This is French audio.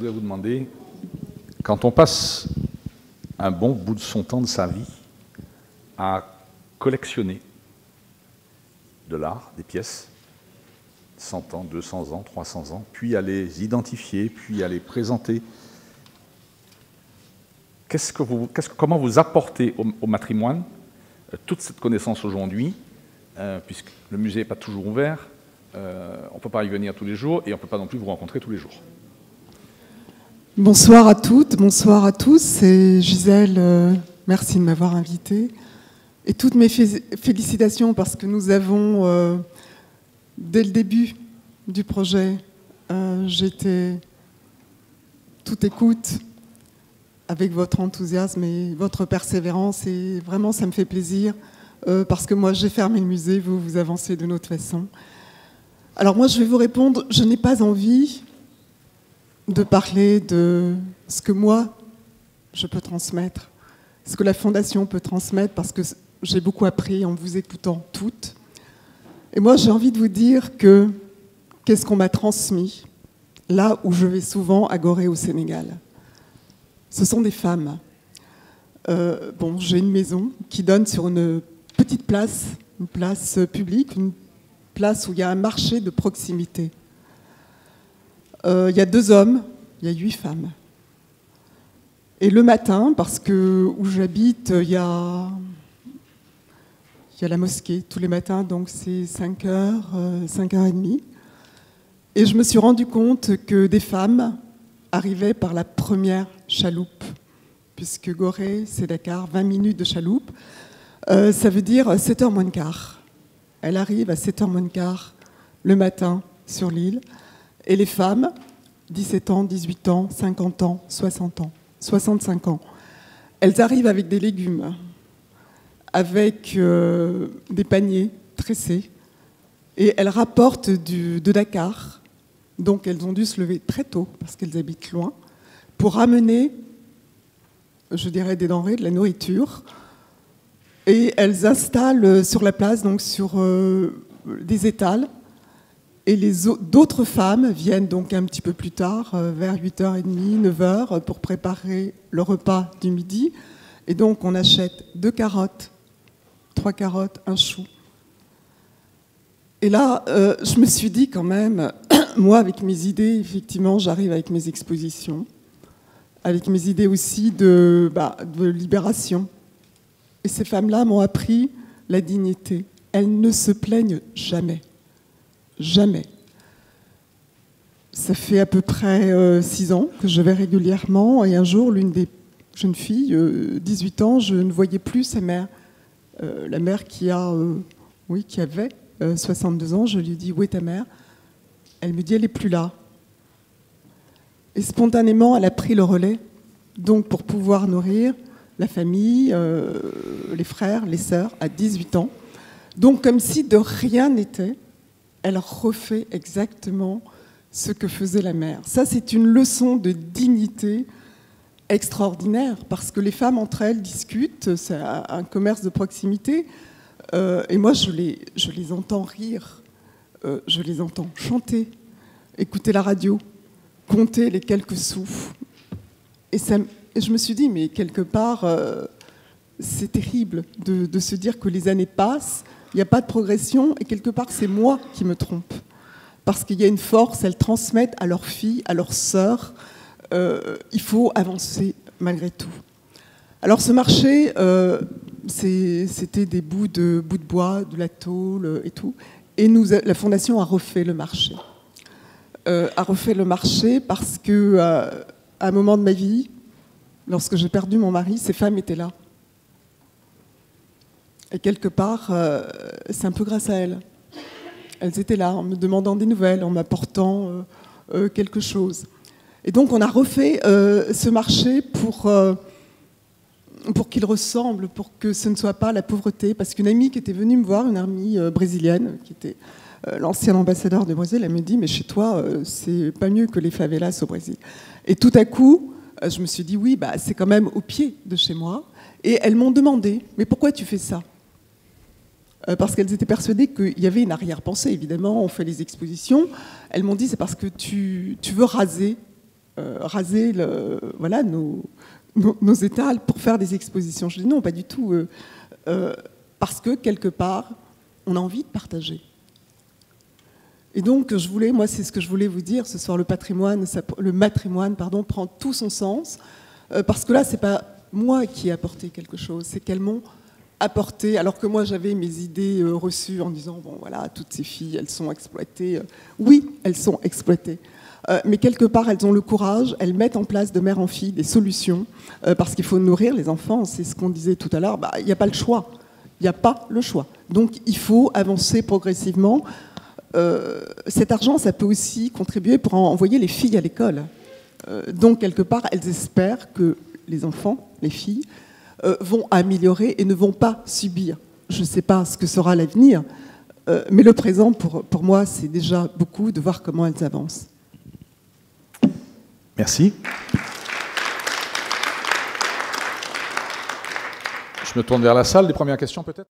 voudrais vous demander, quand on passe un bon bout de son temps de sa vie à collectionner de l'art, des pièces, 100 ans, 200 ans, 300 ans, puis à les identifier, puis à les présenter, comment vous apportez au matrimoine toute cette connaissance aujourd'hui, puisque le musée n'est pas toujours ouvert, on ne peut pas y venir tous les jours et on ne peut pas non plus vous rencontrer tous les jours. Bonsoir à toutes, bonsoir à tous. C'est Gisèle, merci de m'avoir invitée. Et toutes mes félicitations parce que nous avons, dès le début du projet, j'étais toute écoute avec votre enthousiasme et votre persévérance. Et vraiment, ça me fait plaisir parce que moi, j'ai fermé le musée, vous avancez d'une autre façon. Alors moi, je vais vous répondre, je n'ai pas envie de parler de ce que moi, je peux transmettre, ce que la Fondation peut transmettre, parce que j'ai beaucoup appris en vous écoutant toutes. Et moi, j'ai envie de vous dire que qu'est-ce qu'on m'a transmis, là où je vais souvent à Gorée au Sénégal. Ce sont des femmes. J'ai une maison qui donne sur une petite place, une place publique, une place où il y a un marché de proximité. Il y a 2 hommes, il y a 8 femmes. Et le matin, parce que où j'habite, il y a la mosquée tous les matins, donc c'est 5h, 5h30. Et je me suis rendu compte que des femmes arrivaient par la première chaloupe, puisque Gorée, c'est Dakar, 20 minutes de chaloupe. Ça veut dire 7h moins le quart. Elle arrive à 7h moins le quart le matin sur l'île. Et les femmes, 17 ans, 18 ans, 50 ans, 60 ans, 65 ans, elles arrivent avec des légumes, avec des paniers tressés, et elles rapportent de Dakar. Donc elles ont dû se lever très tôt, parce qu'elles habitent loin, pour ramener, je dirais, des denrées, de la nourriture. Et elles installent sur la place, donc sur des étals. Et d'autres femmes viennent donc un petit peu plus tard, vers 8h30, 9h, pour préparer le repas du midi. Et donc on achète 2 carottes, 3 carottes, un chou. Et là, je me suis dit quand même, moi avec mes idées, effectivement, j'arrive avec mes expositions, avec mes idées aussi de libération. Et ces femmes-là m'ont appris la dignité. Elles ne se plaignent jamais. Jamais. Ça fait à peu près 6 ans que je vais régulièrement, et un jour, l'une des jeunes filles, 18 ans, je ne voyais plus sa mère. La mère qui avait 62 ans, je lui dis « Où est ta mère ?» Elle me dit « Elle n'est plus là ». Et spontanément, elle a pris le relais, donc pour pouvoir nourrir la famille, les frères, les sœurs, à 18 ans. Donc comme si de rien n'était, elle refait exactement ce que faisait la mère. Ça, c'est une leçon de dignité extraordinaire, parce que les femmes entre elles discutent, c'est un commerce de proximité, et moi je les entends rire, je les entends chanter, écouter la radio, compter les quelques sous. Et je me suis dit, mais quelque part, c'est terrible de se dire que les années passent, il n'y a pas de progression, et quelque part, c'est moi qui me trompe. Parce qu'il y a une force, elles transmettent à leurs filles, à leurs sœurs. Il faut avancer malgré tout. Alors ce marché, c'était des bouts de bois, de la tôle et tout. Et la Fondation a refait le marché. A refait le marché parce qu'à un moment de ma vie, lorsque j'ai perdu mon mari, ces femmes étaient là. Et quelque part, c'est un peu grâce à elles. Elles étaient là, en me demandant des nouvelles, en m'apportant quelque chose. Et donc, on a refait ce marché pour qu'il ressemble, pour que ce ne soit pas la pauvreté. Parce qu'une amie qui était venue me voir, une amie brésilienne, qui était l'ancien ambassadeur du Brésil, elle me dit « Mais chez toi, c'est pas mieux que les favelas au Brésil. » Et tout à coup, je me suis dit « Oui, c'est quand même au pied de chez moi. » Et elles m'ont demandé « Mais pourquoi tu fais ça ?» Parce qu'elles étaient persuadées qu'il y avait une arrière-pensée. Évidemment, on fait les expositions. Elles m'ont dit « C'est parce que tu veux raser raser voilà, nos étals pour faire des expositions. Je dis non, pas du tout. Parce que, quelque part, on a envie de partager. Et donc, moi, c'est ce que je voulais vous dire ce soir, le matrimoine, prend tout son sens. Parce que là, c'est pas moi qui ai apporté quelque chose, c'est qu'elles m'ont apporté, alors que moi j'avais mes idées reçues en disant, bon voilà, toutes ces filles, elles sont exploitées. Oui, elles sont exploitées. Mais quelque part, elles ont le courage, elles mettent en place de mère en fille des solutions, parce qu'il faut nourrir les enfants, c'est ce qu'on disait tout à l'heure, il n'y a pas le choix. Il n'y a pas le choix. Donc il faut avancer progressivement. Cet argent, ça peut aussi contribuer pour envoyer les filles à l'école. Donc quelque part, elles espèrent que les enfants, les filles, vont améliorer et ne vont pas subir. Je ne sais pas ce que sera l'avenir, mais le présent, pour moi, c'est déjà beaucoup de voir comment elles avancent. Merci. Je me tourne vers la salle. Des premières questions peut-être ?